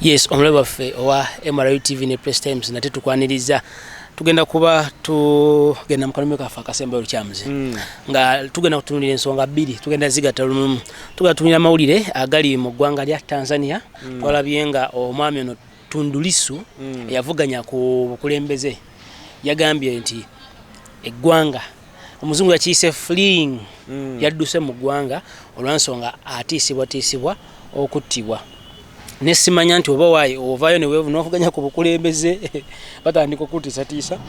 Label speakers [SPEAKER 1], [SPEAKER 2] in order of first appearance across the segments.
[SPEAKER 1] Yes, omulebe waffe owa MRU TV ne Press Times nate tukwaniriza tugenda kuba tugenda mukalumi kafa akasemba olukyamuzi nga tugenda kutunulira ensonga bbiri tugenda zigata lumu tugatumira mawulire agali mu Gwanga Lya Tanzania twalabyenga omwami ono Tundu Lissu yavuganya ku bukulembeze yagambye nti eggwanga omuzungu yakiyise fleeing yadduse mu ggwanga olwansonga atiisibwa okuttibwa nesimanya nti oba wayi ovayo ne wevu n'ovuganya ku bukulembeze batandika okutiisatiisa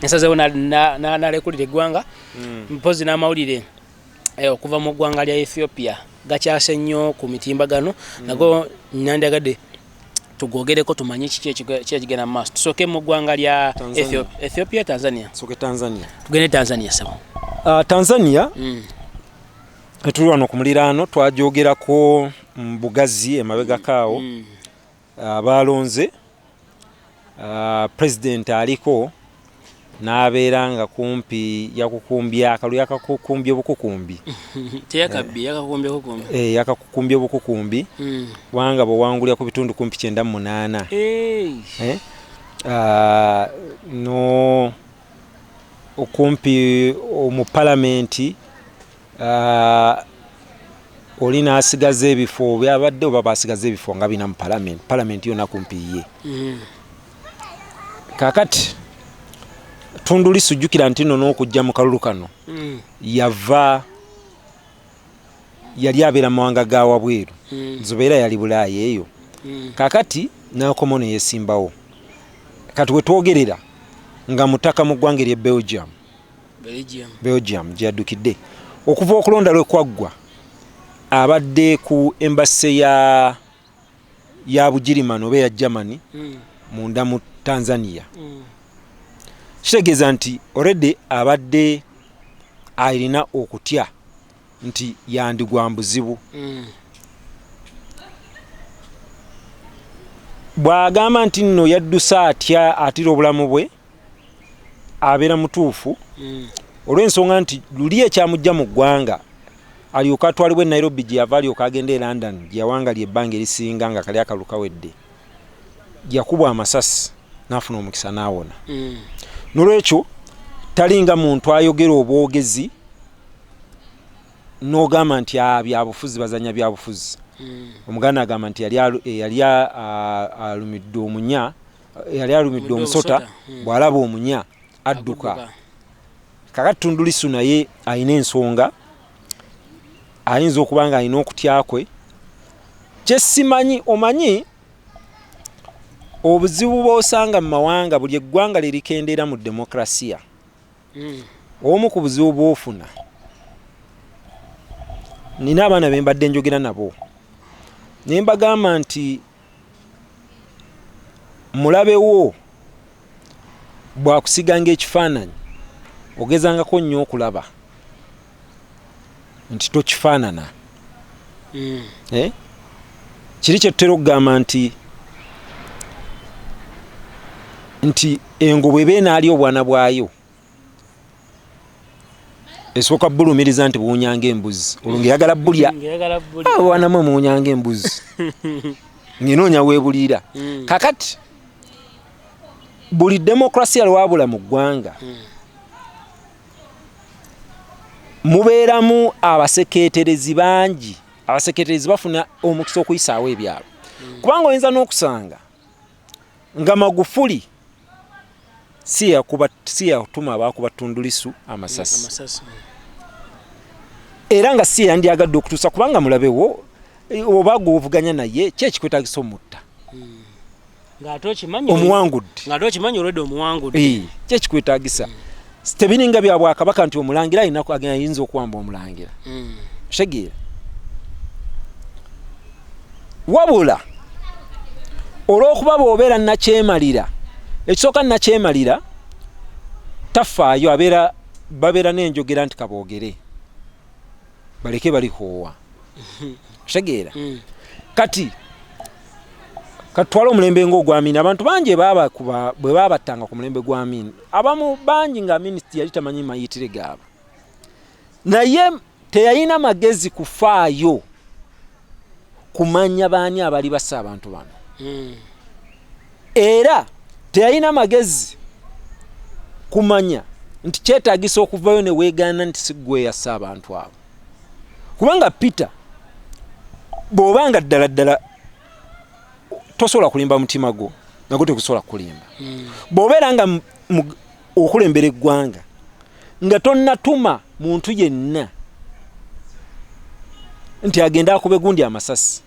[SPEAKER 1] ensazeewo n'alekulira eggwanga mpozi n'amawulire okuva mu ggwanga lya Ethiopia gakyase nnyo ku mitimbagano nago nandyagadde tugogereko tumanye kiki ekigenda mu maaso tusooke mu ggwanga lya Ethiopia Tanzania tugende Tanzania sabo
[SPEAKER 2] Tanzania tuli wano ku muliraano twajogerako Bugazi emabega kaawo balonze president aliko n'abeera nga kumpi yakukumbya akalulu yakakukumbya obukukumbi yakakukumbya obukukumbi wanga bwewangulya ku bitundu kumpi 98 no okumpi mu palamenti olina asigaze ebifo byabadde oba basigaze ebifo nga bina mu palamenti yona kumpi ye kakati Tundu Lissu jjukira nti nno n'okujja mu kalulu kano yali abeera mu mawanga ga wabweru nzobeera yali Bulaaya eyo kakati n'akomo ne yeesimbawo kati we twogerera nga mutaka mu ggwanga ery'e Belgium gyaddukidde okuva okulonda lwe kwaggwa abadde ku embassy ya Bugirimani oba ya Germany munda mu Tanzania kitegeeza nti already abadde alina okutya nti yandigwa mbuzibu bw'agamba nti nno yaddusa atya atira obulamu bwe abeera mutuufu olw'ensonga nti luli ekyamujja mu ggwanga alyoka atwalibwa e Nairobi gye yava alyoka agenda e London gye yawangalya ebbanga erisinga nga kali akalu kawedde yakubwa amasasi n'afuna omukisa n'awona n'olwekyo talinga muntu ayogera obwogezi n'ogamba nti byabufuzi bazanya byabufuzi omuganda agamba nti yali alumidde omunya yali alumidde omusota bw'alaba omunya adduka kakati Tundu Lissu naye alina ensonga ayinza okuba nga alina okutya kwe kyesimanyi omanyi obuzibu bw'osanga mu mawanga buli eggwanga lirikendera mu demokrasiya omu ku buzibu bw'ofuna nina abaana be mbadde njogera nabo ne mbagamba nti mulabewo bwakusiganga ekifaananyi ogezangako nnyo okulaba nti tokifaanana kiri kye tutera okugamba nti engo bw'eba enaali obwana bwayo esooka bulumiriza nti buwunyanga embuzi olwo ng'eyagala bulya obwana mwe muwunyanga embuzi ng'enoonya weebuliira kakati buli demokrasiya lwabula mu ggwanga mubeeramu abasekeeterezi bangi abasekeeterezi bafuna omukisa okuyisaawo ebyalo kubanga oyinza n'okusanga nga Magufuli si yatuma abakuba Tundu Lissu amasasi era nga si yandyagadde okutuusa kubanga mulabewo oba gw'ovuganya naye kyekikwetagisa omutta omuwangudde kyekikwetagisa tebiringa bya Bwakabaka nti omulangira ayinza okuwamba omulangira shegeera wabula olw'okuba bw'obeera nakyemalira ekisooka nakyemalira tafaayo babeera n'enjogera nti kaboogere baleke balikoowa shegeera kati katwala omulembe ng'ogw'Amin abantu bangi bwe baabattanga ku mulembe gw'Amin abamu bangi nga minisiti yali tamanyi mayitire gaabwe naye teyalina magezi kufaayo kumanya baani abali bassa abantu bano era teyalina magezi kumanya nti kyetaagisa okuvayo ne weegaana nti siggwe yassa abantu abo kubanga Peter bw'obanga ddala tosobola kulimba mutima gwo nagwo tekusobola kulimba bw'obeera nga okulembera eggwanga nga tonnatuma muntu yenna nti agenda akuba gundi amasasi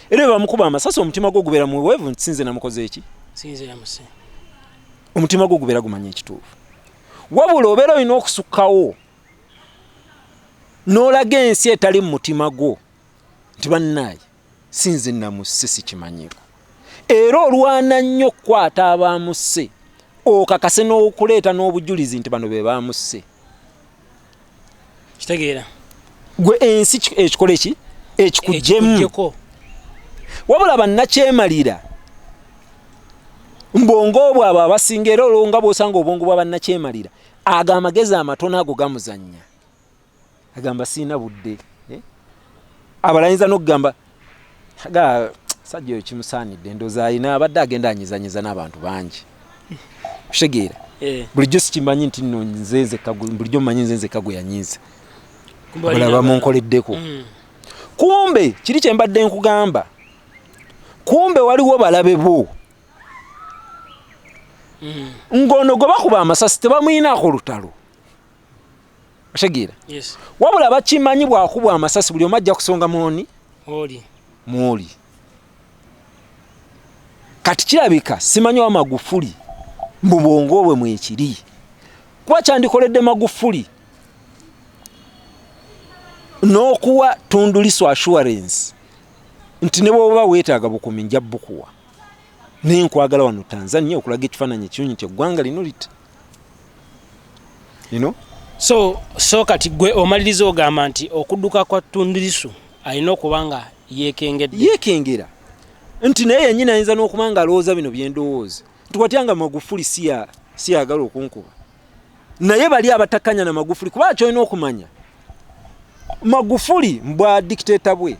[SPEAKER 2] era bwe bamukuba amasasi omutima gwo gubeera muweevu nti sinze namukoze eki omutima gwo gubeera gumanya ekituufu wabula obeera olina okusukkawo n'olaga ensi etali mu mutima gwo nti bannaaye sinze namusse sikimanyiiko era olwana nnyo okukwata abaamusse okakase n'okuleeta n'obujulizi nti bano be baamusse
[SPEAKER 1] kitegeera
[SPEAKER 2] gwe ensi ekikola eki ekikugyemu wabula bannakyemalira mbongo obwo abo abasinga era olwo nga bw'osanga obwongo bwa bannakyemalira ago amagezi amatono ago gamuzannya agamba siina budde abalayinza n'okugamba sajja oyo kimusaanidde ndoozi alina abadde agenda anyizanyiza n'abantu bangi kitegeera bulijjo sikimanyi nti nno nze nzekka bulijjo mmanyi nze nzekka gwe yanyiiza balaba munkoleddeko kumbe kiri kye mbadde nkugamba kumbe waliwo balabe bo ng'ono gwe bakuba amasasi tebamuyinaako lutalo kitegeera wabula bakimanyi bwakubwa amasasi buli omu ajja kusonga mwoli kati kirabika simanyi wa Magufuli mu bwongo bwe mwekiri kuba kyandikoledde Magufuli n'okuwa Tundu Lissu assurance nti ne bw'oba weetaaga bukumi nja bukuwa nenkwagala wano Tanzania okulaga ekifaananyi ekinyonyi nti eggwanga lino lita
[SPEAKER 1] so kati gwe omaliriza ogamba nti okudduka kwa Tundu Lissu alina okuba nga
[SPEAKER 2] yeekengera nti naye yennyini ayinza n'okuba nga alowooza bino byendowooza nti watyanga Magufuli siyagala okunkuba naye bali abatakkanya na Magufuli kuba kyolina okumanya Magufuli mbwa dictator bwe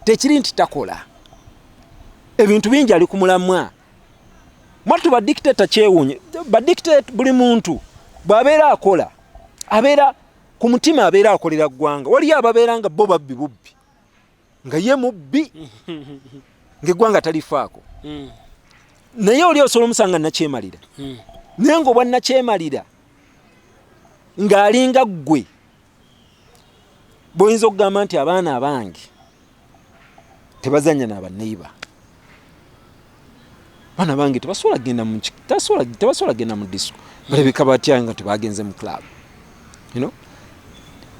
[SPEAKER 2] tekiri nti takola ebintu bingi ali ku mulamwa mwatu ba dictator kyewuunye ba dictator buli muntu bw'abeera akola abeera ku mutima abeera akolera ggwanga waliyo ababeera nga bo babbi bubbi nga ye mubbi ng'eggwanga talifaako naye oli osobola omusanga nakyemalira naye ng'obwa nakyemalira ng'alinga ggwe boyinza okugamba nti abaana abange tebazanya n'abaneiba abaana bange tebasobola genda mu disco balabika batya nga tebagenze mu club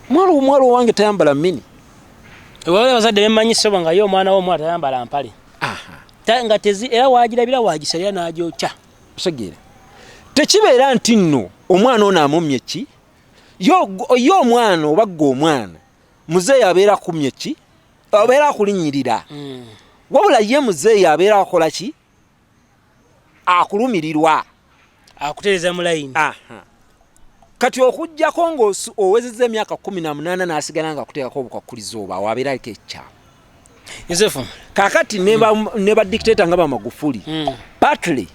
[SPEAKER 2] mwalo wange tayambala mini
[SPEAKER 1] wale bazadde bemanyi soba nga ye omwana w'omwana tayambala mpale nga era waagirabira waagisalira n'agyokya
[SPEAKER 2] kitegeera tekibeera nti nno omwana ono amumye ki ye omwana obagga omwana muzeeyi abeera akumye ki abeera akulinnyirira wabula ye muzeeyi abeera akola ki akulumirirwa
[SPEAKER 1] akutereeza mu layini
[SPEAKER 2] kati okujjako ng'owezezza emyaka 18 n'asigala nga akuteekako obukwakuliza oba awabeera aliko ekyamu
[SPEAKER 1] Yosefu
[SPEAKER 2] kakati ne badictator nga Magufuli partly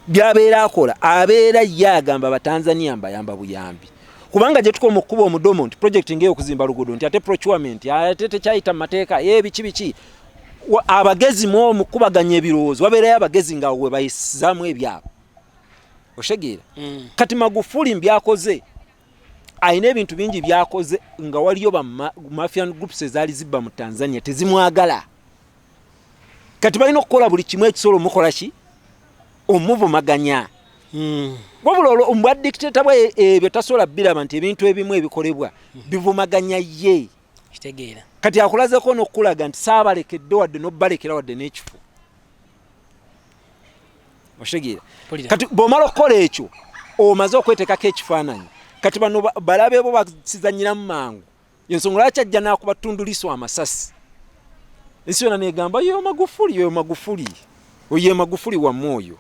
[SPEAKER 2] byabeera akola abeera ye agamba Abatanzania mbayamba buyambi kubanga gye tukola mu kkuba omudomo nti project ng'ey'okuzimba luguudo nti ate procurement ate tekyayita mu mateeka biki abagezi mu kkubaganya ebirowoozo wabeerayo abagezi nga we bayisizaamu ebyabo oshegeera kati Magufuli mbyakoze ayina ebintu bingi byakoze nga waliyo ba mafian groups ezaali zibba mu Tanzania tezimwagala kati balina okukola buli kimu ekisobola omukola ki omuvumaganya wabula omubwa dictator bwe ebyo tasobola biraba nti ebintu ebimu ebikolebwa bivumaganya ye
[SPEAKER 1] kitegeera
[SPEAKER 2] kati akulazeko n'okulaga nti saabalekedde wadde n'obbalekera wadde n'ekifo oshegeera kati bw'omala okukola ekyo omaze okweteekako ekifaananyi kati bano balabe bo basizanyiramu mangu yensonga lwaki ajja n'akuba Tundu Lissu amasasi ensi yonna neegamba yo Magufuli oyo ye Magufuli wammwe oyo